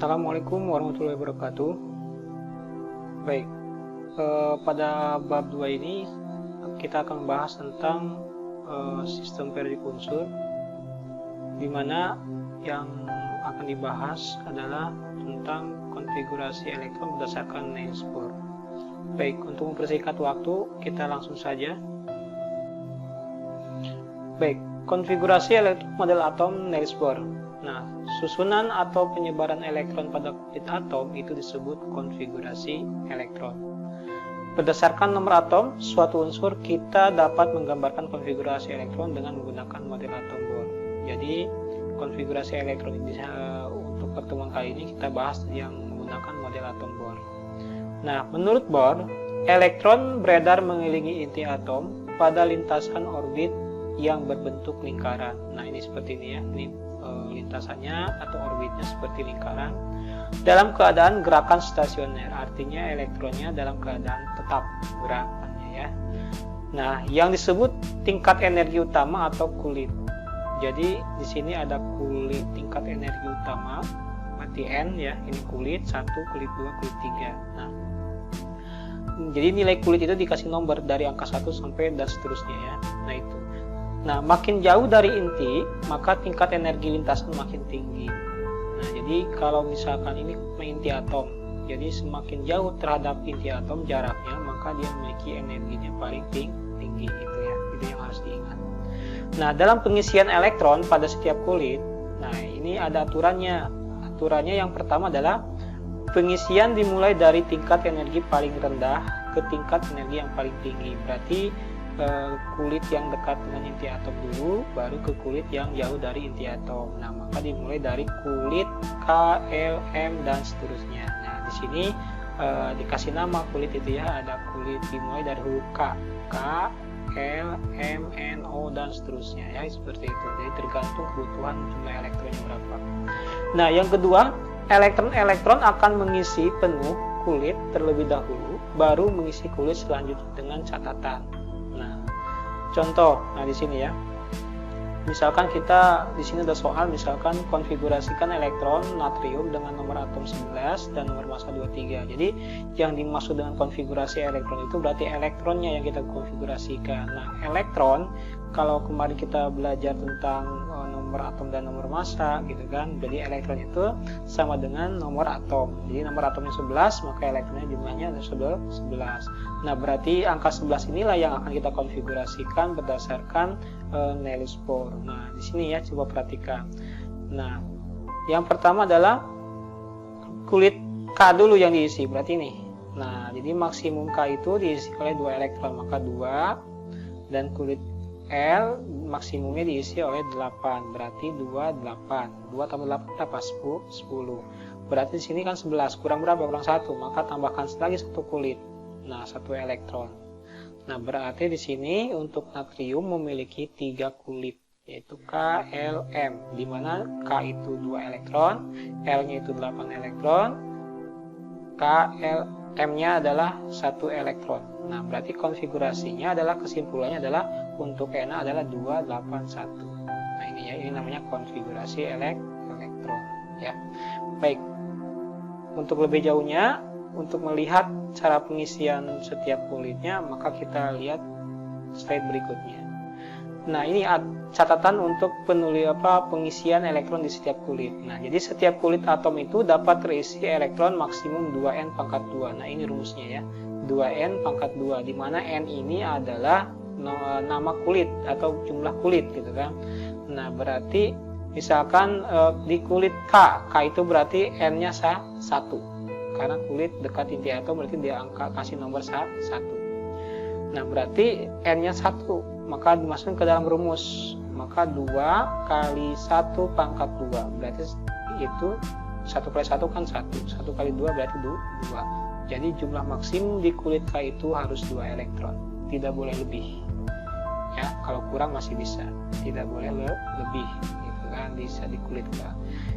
Assalamualaikum warahmatullahi wabarakatuh. Baik, pada bab 2 ini kita akan membahas tentang sistem periodik unsur, di mana yang akan dibahas adalah tentang konfigurasi elektron berdasarkan Niels Bohr. Baik, untuk mempersingkat waktu, kita langsung saja. Baik, konfigurasi elektron model atom Niels Bohr. Nah, susunan atau penyebaran elektron pada kulit atom itu disebut konfigurasi elektron. Berdasarkan nomor atom suatu unsur, kita dapat menggambarkan konfigurasi elektron dengan menggunakan model atom Bohr. Jadi, konfigurasi elektron untuk pertemuan kali ini kita bahas yang menggunakan model atom Bohr. Nah, menurut Bohr, elektron beredar mengelilingi inti atom pada lintasan orbit yang berbentuk lingkaran. Nah, ini seperti ini ya. Ini lintasannya atau orbitnya seperti lingkaran dalam keadaan gerakan stasioner, artinya elektronnya dalam keadaan tetap gerakannya ya. Nah, yang disebut tingkat energi utama atau kulit. Jadi di sini ada kulit tingkat energi utama, berarti N ya, ini kulit 1, kulit 2, kulit 3. Nah, jadi nilai kulit itu dikasih nomor dari angka 1 sampai dan seterusnya ya. Nah, itu. Nah, makin jauh dari inti, maka tingkat energi lintasan makin tinggi. Nah, jadi kalau misalkan ini inti atom, jadi semakin jauh terhadap inti atom jaraknya, maka dia memiliki energinya paling tinggi gitu ya. Itu yang harus diingat. Nah, dalam pengisian elektron pada setiap kulit, nah ini ada aturannya. Aturannya yang pertama adalah pengisian dimulai dari tingkat energi paling rendah ke tingkat energi yang paling tinggi. Berarti kulit yang dekat dengan inti atom dulu, baru ke kulit yang jauh dari inti atom. Nah, maka dimulai dari kulit K, L, M dan seterusnya. Nah, di sini dikasih nama kulit itu ya, ada kulit dimulai dari huruf K, L, M, N, O dan seterusnya ya, seperti itu. Jadi tergantung kebutuhan jumlah elektronnya berapa. Nah, yang kedua, elektron-elektron akan mengisi penuh kulit terlebih dahulu, baru mengisi kulit selanjutnya dengan catatan. Nah, contoh, di sini ya. Misalkan kita di sini ada soal, misalkan konfigurasikan elektron natrium dengan nomor atom 11 dan nomor massa 23. Jadi, yang dimaksud dengan konfigurasi elektron itu berarti elektronnya yang kita konfigurasikan. Nah, elektron kalau kemarin kita belajar tentang nomor atom dan nomor massa gitu kan. Jadi elektron itu sama dengan nomor atom. Jadi nomor atomnya 11, maka elektronnya jumlahnya ada 11. Nah, berarti angka 11 inilah yang akan kita konfigurasikan berdasarkan Niels Bohr. Nah, di sini ya, coba perhatikan. Nah, yang pertama adalah kulit K dulu yang diisi, berarti ini. Nah, jadi maksimum K itu diisi oleh 2 elektron, maka 2, dan kulit L maksimumnya diisi oleh 8, berarti 2, 8. 2 tambah 8 berapa? 10. Berarti di sini kan 11, kurang berapa? Kurang 1, maka tambahkan lagi 1 kulit. Nah, 1 elektron. Nah, berarti di sini untuk natrium memiliki 3 kulit, yaitu K, L, M, di mana K itu 2 elektron, L-nya itu 8 elektron, K, L, M-nya adalah 1 elektron. Nah, berarti konfigurasinya adalah, kesimpulannya adalah untuk N adalah 281. Nah, ini ya, ini namanya konfigurasi elektron ya. Baik. Untuk lebih jauhnya, untuk melihat cara pengisian setiap kulitnya, maka kita lihat slide berikutnya. Nah, ini catatan untuk pengisian elektron di setiap kulit. Nah, jadi setiap kulit atom itu dapat terisi elektron maksimum 2N pangkat 2. Nah, ini rumusnya ya. 2N pangkat 2, di mana N ini adalah nama kulit atau jumlah kulit gitu kan. Nah, berarti misalkan di kulit K itu berarti N-nya 1. Karena kulit dekat inti atom berarti dia kasih nomor 1. Nah, berarti N-nya 1, maka dimasukkan ke dalam rumus. Maka 2 kali 1 pangkat 2. Berarti itu 1 kali 1 kan 1. 1 kali 2 berarti 2. Jadi jumlah maksimum di kulit K itu harus 2 elektron. Tidak boleh lebih. Ya, kalau kurang masih bisa. Tidak boleh lebih. Gitu kan, bisa di kulit K.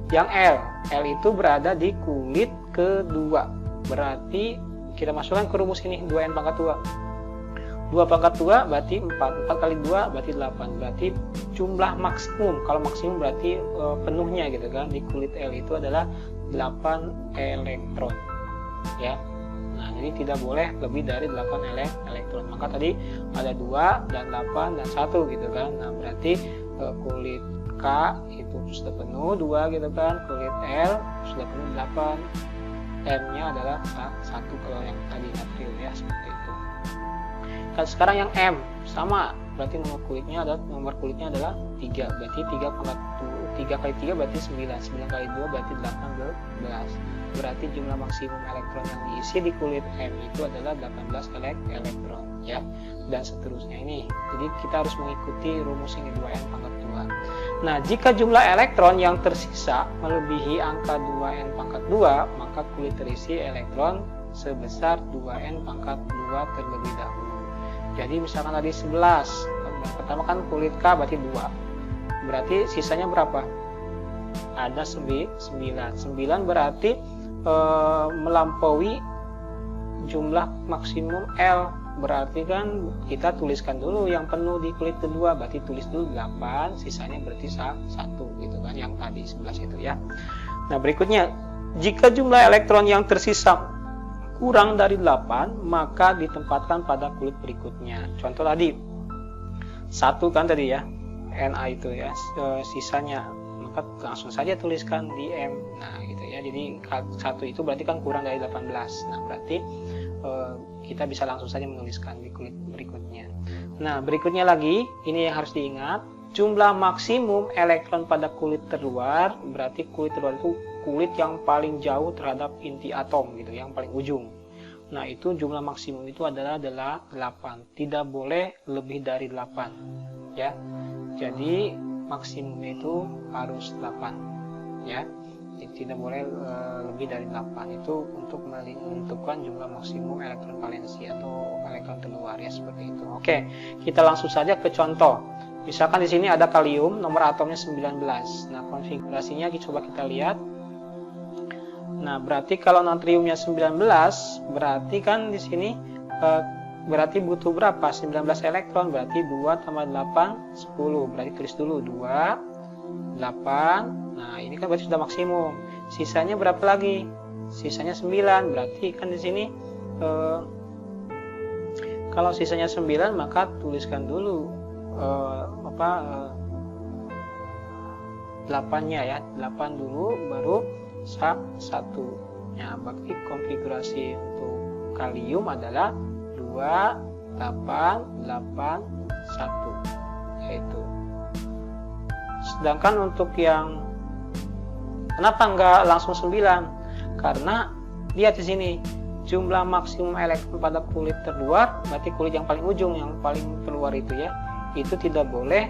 Yang L itu berada di kulit kedua. Berarti kita masukkan ke rumus ini 2N pangkat 2. 2 pangkat 2 berarti 4. 4 kali 2 berarti 8. Berarti jumlah maksimum. Kalau maksimum berarti penuhnya gitu kan. Di kulit L itu adalah 8 elektron. Ya. Nah, jadi tidak boleh lebih dari 8 elektron. Maka tadi ada 2 dan 8 dan 1 gitu kan. Nah, berarti kulit K itu sudah penuh 2 gitu kan. Kulit L sudah penuh 8. M-nya adalah 1 kalau yang tadi natrium ya, seperti itu. Dan sekarang yang M sama, berarti nomor kulitnya adalah 3. Berarti 3 kali 3 berarti 9. 9 kali 2 berarti 18. Berarti jumlah maksimum elektron yang diisi di kulit M itu adalah 18 elektron ya. Dan seterusnya ini. Jadi kita harus mengikuti rumus ini 2n pangkat 2. Nah, jika jumlah elektron yang tersisa melebihi angka 2n pangkat 2, maka kulit terisi elektron sebesar 2n pangkat 2 terlebih dahulu. Jadi misalkan tadi 11, yang pertama kan kulit K berarti 2. Berarti sisanya berapa? Ada 9. 9 berarti melampaui jumlah maksimum L. Berarti kan kita tuliskan dulu yang penuh di kulit kedua, berarti tulis dulu 8, sisanya berarti 1 gitu kan, yang tadi 11 itu ya. Nah, berikutnya, jika jumlah elektron yang tersisa kurang dari 8, maka ditempatkan pada kulit berikutnya. Contoh tadi 1 kan tadi ya, Na itu ya, sisanya, maka langsung saja tuliskan di M. Nah, gitu ya. Jadi 1 itu berarti kan kurang dari 18. Nah, berarti kita bisa langsung saja menuliskan di kulit berikutnya. Nah, berikutnya lagi, ini yang harus diingat, jumlah maksimum elektron pada kulit terluar, berarti kulit terluar itu kulit yang paling jauh terhadap inti atom gitu, yang paling ujung. Nah, itu jumlah maksimum itu adalah 8. Tidak boleh lebih dari 8 ya. Jadi maksimum itu harus 8 ya. Tidak boleh lebih dari 8. Itu untuk menentukan jumlah maksimum elektron valensi atau elektron terluar ya, seperti itu. Oke, kita langsung saja ke contoh. Misalkan di sini ada kalium, nomor atomnya 19. Nah, konfigurasinya coba kita lihat. Nah, berarti kalau natriumnya 19, berarti kan di sini berarti butuh berapa? 19 elektron, berarti 2 tambah 8, 10. Berarti tulis dulu 2, 8. Nah, ini kan berarti sudah maksimum. Sisanya berapa lagi? Sisanya 9. Berarti kan di sini kalau sisanya 9, maka tuliskan dulu 8-nya ya. 8 dulu baru 1. Ya, berarti konfigurasi untuk kalium adalah 2, 8, 8, 1 yaitu. Sedangkan untuk yang kenapa enggak langsung 9? Karena lihat di sini jumlah maksimum elektron pada kulit terluar, berarti kulit yang paling ujung, yang paling keluar itu ya, itu tidak boleh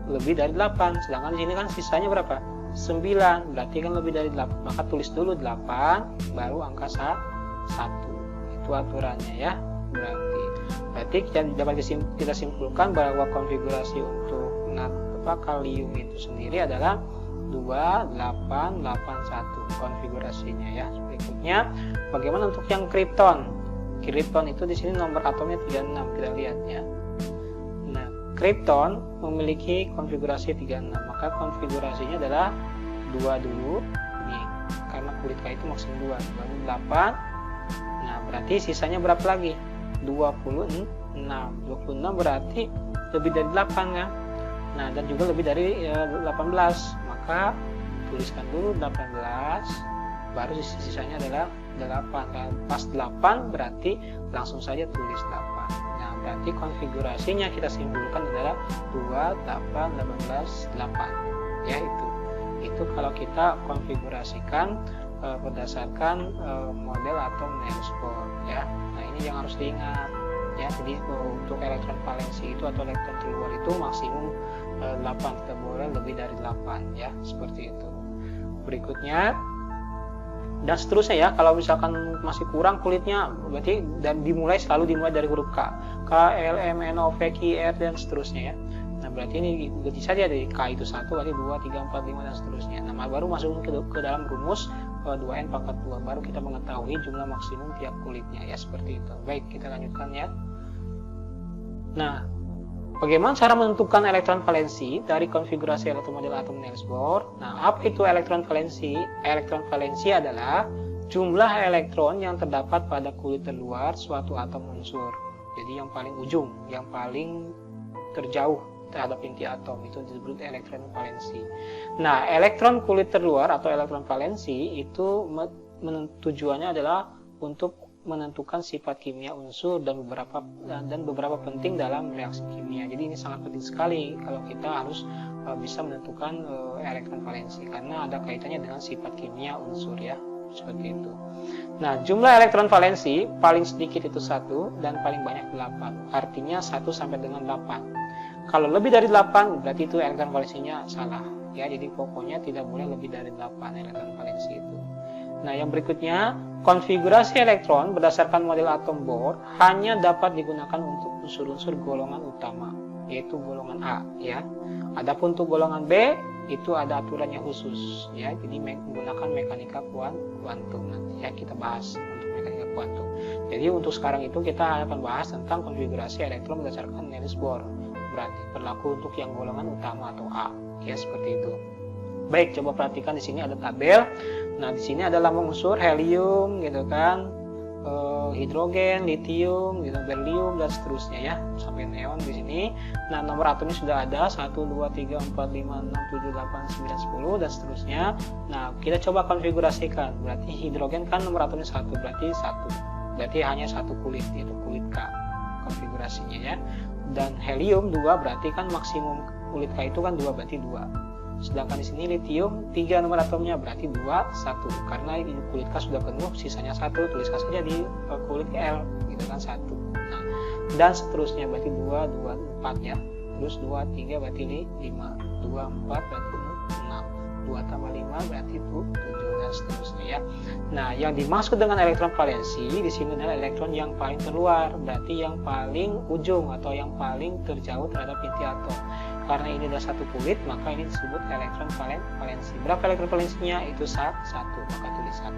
lebih dari 8. Sedangkan di sini kan sisanya berapa? 9. Berarti kan lebih dari 8. Maka tulis dulu 8 baru angka 1. Itu aturannya ya. Berarti dapat kita simpulkan bahwa konfigurasi untuk kalium itu sendiri adalah 2881 konfigurasinya ya. Berikutnya, bagaimana untuk yang kripton? Kripton itu di sini nomor atomnya 36, kita lihat ya. Nah, kripton memiliki konfigurasi 36, maka konfigurasinya adalah 2 dulu nih, karena kulit K itu maksimum 2, baru 8. Nah, berarti sisanya berapa lagi? 26. 26 berarti lebih dari 8 kan? Nah, dan juga lebih dari 18, maka tuliskan dulu 18, baru sisanya adalah 8 kan? Pas 8 berarti langsung saja tulis 8. Nah, berarti konfigurasinya kita simpulkan adalah 2, 8, 18, 8 ya. Itu kalau kita konfigurasikan berdasarkan model atom Neelspor ya. Nah, ini yang harus diingat ya. Jadi untuk elektron valensi itu atau elektron terluar itu maksimum 8, tidak boleh lebih dari 8 ya, seperti itu. Berikutnya dan seterusnya ya, kalau misalkan masih kurang kulitnya, berarti dan selalu dimulai dari huruf K, L, M, N, O, P, Q, R dan seterusnya ya. Nah, berarti ini ikuti saja dari K itu 1, berarti 2, 3, 4, 5 dan seterusnya. Nah, baru masuk ke dalam rumus 2n pangkat 2, baru kita mengetahui jumlah maksimum tiap kulitnya ya, seperti itu. Baik, kita lanjutkan ya. Nah, bagaimana cara menentukan elektron valensi dari konfigurasi elektron model atom Niels Bohr? Nah, apa itu elektron valensi? Elektron valensi adalah jumlah elektron yang terdapat pada kulit terluar suatu atom unsur. Jadi yang paling ujung, yang paling terjauh terhadap inti atom itu disebut elektron valensi. Nah, elektron kulit terluar atau elektron valensi itu tujuannya adalah untuk menentukan sifat kimia unsur dan beberapa penting dalam reaksi kimia. Jadi ini sangat penting sekali kalau kita harus bisa menentukan elektron valensi karena ada kaitannya dengan sifat kimia unsur ya, seperti itu. Nah, jumlah elektron valensi paling sedikit itu 1 dan paling banyak 8. Artinya 1 sampai dengan 8. Kalau lebih dari 8 berarti itu elektron valensinya salah ya. Jadi pokoknya tidak boleh lebih dari 8 elektron valensi itu. Nah, yang berikutnya, konfigurasi elektron berdasarkan model atom Bohr hanya dapat digunakan untuk unsur-unsur golongan utama, yaitu golongan A ya. Adapun untuk golongan B itu ada aturannya khusus ya. Jadi menggunakan mekanika kuantum nanti ya, kita bahas untuk mekanika kuantum. Jadi untuk sekarang itu kita akan bahas tentang konfigurasi elektron berdasarkan Niels Bohr. Berarti berlaku untuk yang golongan utama atau A ya, seperti itu. Baik, coba perhatikan di sini ada tabel. Nah, di sini ada lambang unsur helium gitu kan, hidrogen, litium, gitu, berlium dan seterusnya ya, sampai neon di sini. Nah, nomor atomnya sudah ada 1 2 3 4 5 6 7 8 9 10 dan seterusnya. Nah, kita coba konfigurasikan. Berarti hidrogen kan nomor atomnya 1, berarti 1. Berarti hanya satu kulit, yaitu kulit K konfigurasinya ya. Dan helium 2 berarti kan maksimum kulit K itu kan 2, berarti 2. Sedangkan di sini litium 3 nomor atomnya berarti 2 1. Karena kulit K sudah penuh, sisanya 1, tuliskan saja di kulit L gitu kan 1. Nah, dan seterusnya berarti 2 2 4 ya. Terus 2 3 berarti 5, 2 4 berarti 6, 2 tambah 5 berarti 7 dan seterusnya ya. Nah, yang dimaksud dengan elektron valensi di sini adalah elektron yang paling terluar, berarti yang paling ujung atau yang paling terjauh terhadap inti atom. Karena ini adalah satu kulit, maka ini disebut elektron valensi. Berapa elektron valensinya? Itu 1, maka tulis 1.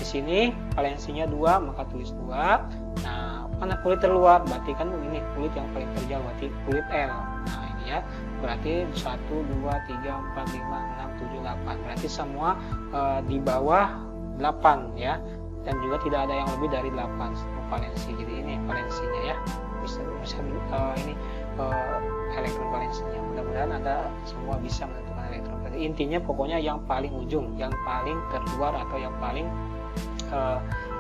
Di sini valensinya 2, maka tulis 2. Nah, mana kulit terluar? Berarti kan ini kulit yang paling terjauh, berarti kulit L. Nah, ini ya. Berarti 1, 2, 3, 4, 5, 6, 7, 8. Berarti semua di bawah 8 ya. Dan juga tidak ada yang lebih dari 8 valensi. Jadi ini valensinya ya. Bisa ini elektron valensinya. Mudah-mudahan Anda semua bisa menentukan elektron valensi. Intinya pokoknya yang paling ujung, yang paling terluar atau yang paling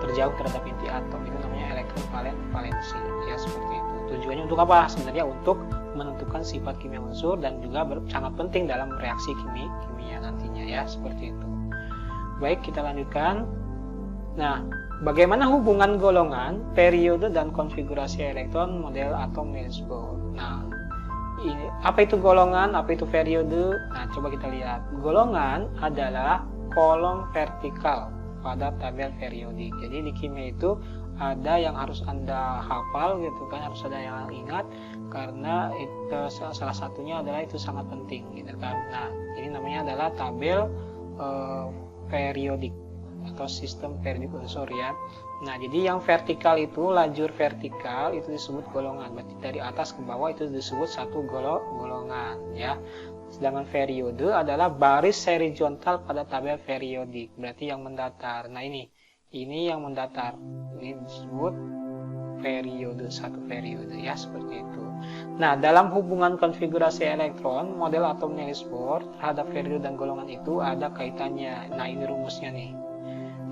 terjauh terhadap inti atom itu namanya elektron valensi ya, seperti itu. Tujuannya untuk apa? Sebenarnya untuk menentukan sifat kimia unsur dan juga sangat penting dalam reaksi kimia nantinya ya, seperti itu. Baik, kita lanjutkan. Nah, bagaimana hubungan golongan, periode, dan konfigurasi elektron model atom Niels Bohr? Nah, apa itu golongan, apa itu periode? Nah, coba kita lihat. Golongan adalah kolom vertikal pada tabel periodik. Jadi di kimia itu ada yang harus Anda hafal gitu kan, harus ada yang ingat karena itu, salah satunya adalah itu sangat penting gitu kan. Nah, ini namanya adalah tabel periodik atau sistem periodik unsur ya. Nah, jadi yang vertikal itu, lajur vertikal itu disebut golongan. Berarti dari atas ke bawah itu disebut satu golongan ya. Sedangkan periode adalah baris horizontal pada tabel periodik. Berarti yang mendatar. Nah, ini yang mendatar. Ini disebut periode, satu periode ya, seperti itu. Nah, dalam hubungan konfigurasi elektron, model atom Niels Bohr terhadap periode dan golongan itu ada kaitannya. Nah, ini rumusnya nih.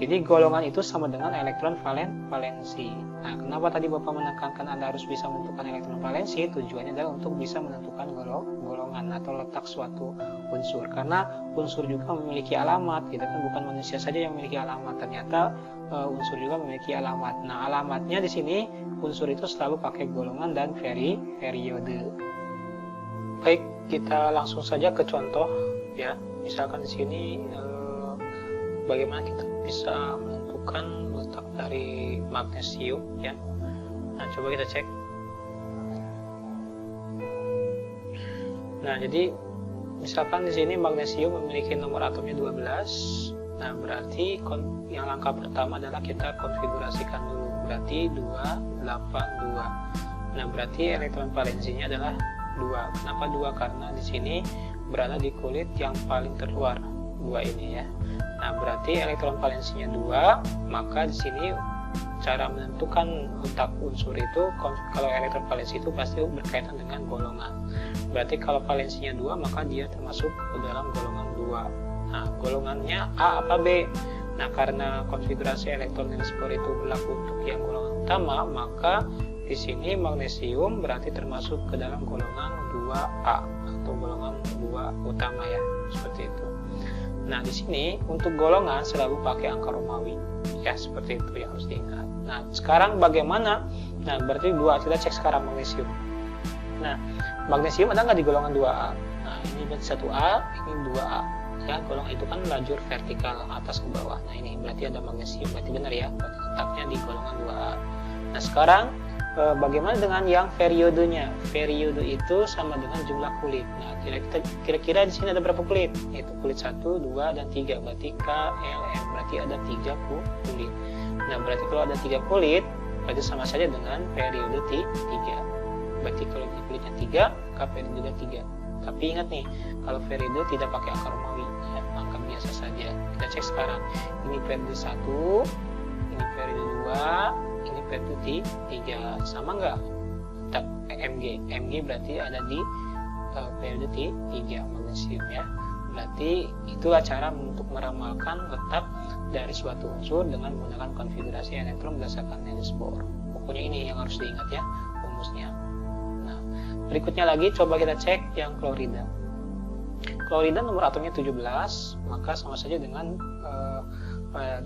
Jadi golongan itu sama dengan elektron valensi. Nah, kenapa tadi Bapak menekankan Anda harus bisa menentukan elektron valensi? Tujuannya adalah untuk bisa menentukan golongan atau letak suatu unsur. Karena unsur juga memiliki alamat, gitu kan, bukan manusia saja yang memiliki alamat. Ternyata unsur juga memiliki alamat. Nah, alamatnya di sini unsur itu selalu pakai golongan dan periode. Baik, kita langsung saja ke contoh ya. Misalkan di sini bagaimana kita bisa menentukan letak dari magnesium ya. Nah, coba kita cek. Nah, jadi misalkan di sini magnesium memiliki nomor atomnya 12. Nah, berarti yang langkah pertama adalah kita konfigurasikan dulu. Berarti 282. Nah, berarti elektron valensinya adalah 2. Kenapa 2? Karena di sini berada di kulit yang paling terluar, 2 ini ya. Nah, berarti elektron valensinya 2, maka di sini cara menentukan letak unsur itu, kalau elektron valensi itu pasti berkaitan dengan golongan. Berarti kalau valensinya 2, maka dia termasuk ke dalam golongan 2. Nah, golongannya A apa B? Nah, karena konfigurasi elektron spor itu berlaku untuk yang golongan utama, maka di sini magnesium berarti termasuk ke dalam golongan 2A atau golongan 2 utama ya, seperti itu. Nah, di sini untuk golongan selalu pakai angka Romawi. Ya, seperti itu yang harus diingat. Nah, sekarang bagaimana? Nah, berarti 2. Kita cek sekarang magnesium. Nah, magnesium ada nggak di golongan 2A? Nah, ini berarti 1A, ini 2A. Ya, golongan itu kan lajur vertikal atas ke bawah. Nah, ini berarti ada magnesium, berarti benar ya, berarti letaknya di golongan 2A. Nah, sekarang bagaimana dengan yang periodenya? Periode itu sama dengan jumlah kulit. Nah, kira-kira di sini ada berapa kulit? Itu kulit 1, 2, dan 3. Berarti KLM. Berarti ada 3 kulit. Nah, berarti kalau ada 3 kulit, berarti sama saja dengan periode 3. Berarti kalau kulitnya 3, maka periode juga 3. Tapi ingat nih, kalau periode tidak pakai angka Romawi, ya, angka biasa saja. Kita cek sekarang. Ini periode 1, ini periode 2, ini periode 3. Sama nggak? Tetap MG berarti ada di periode 3 magnesium ya. Berarti itulah cara untuk meramalkan letak dari suatu unsur dengan menggunakan konfigurasi elektron berdasarkan Niels Bohr. Pokoknya ini yang harus diingat ya, rumusnya. Nah, berikutnya lagi coba kita cek yang klorida. Klorida nomor atomnya 17, maka sama saja dengan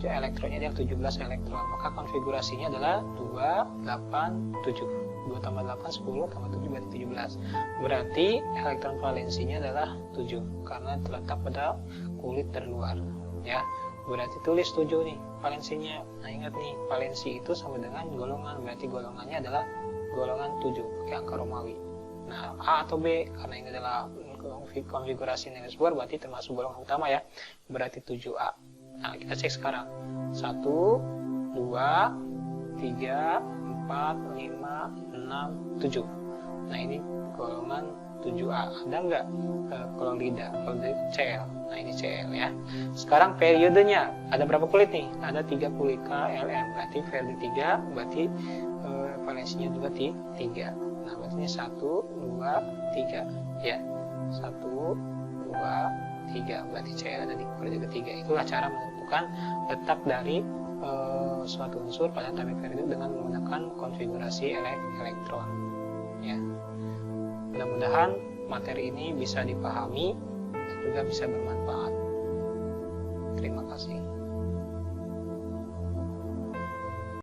elektronnya yang 17 elektron. Maka konfigurasinya adalah 2, 8, 7. 2 tambah 8, 10, tambah 7 berarti 17. Berarti elektron valensinya adalah 7, karena terletak pada kulit terluar. Ya, berarti tulis 7 nih valensinya. Nah, ingat nih, valensi itu sama dengan golongan, berarti golongannya adalah golongan 7, pakai angka Romawi. Nah, A atau B, karena ini adalah konfigurasi Niels Bohr, berarti termasuk golongan utama ya, berarti 7A. Nah, kita cek sekarang. 1, 2, 3, 4, 5, 6, 7. Nah, ini golongan 7A. Ada nggak klorida? Klorida Cl. Nah, ini Cl ya. Sekarang periodenya, ada berapa kulit nih? Ada 3 kulit, KLM. Berarti periode 3, berarti valensinya juga 3. Nah, berarti ini 1, 2, 3 ya. 1, 2, 3. Berarti Cl ada di periode ketiga. Itulah cara menentukan letak dari suatu unsur pada tabel periode dengan menggunakan konfigurasi elektron. Ya. Mudah-mudahan materi ini bisa dipahami dan juga bisa bermanfaat. Terima kasih.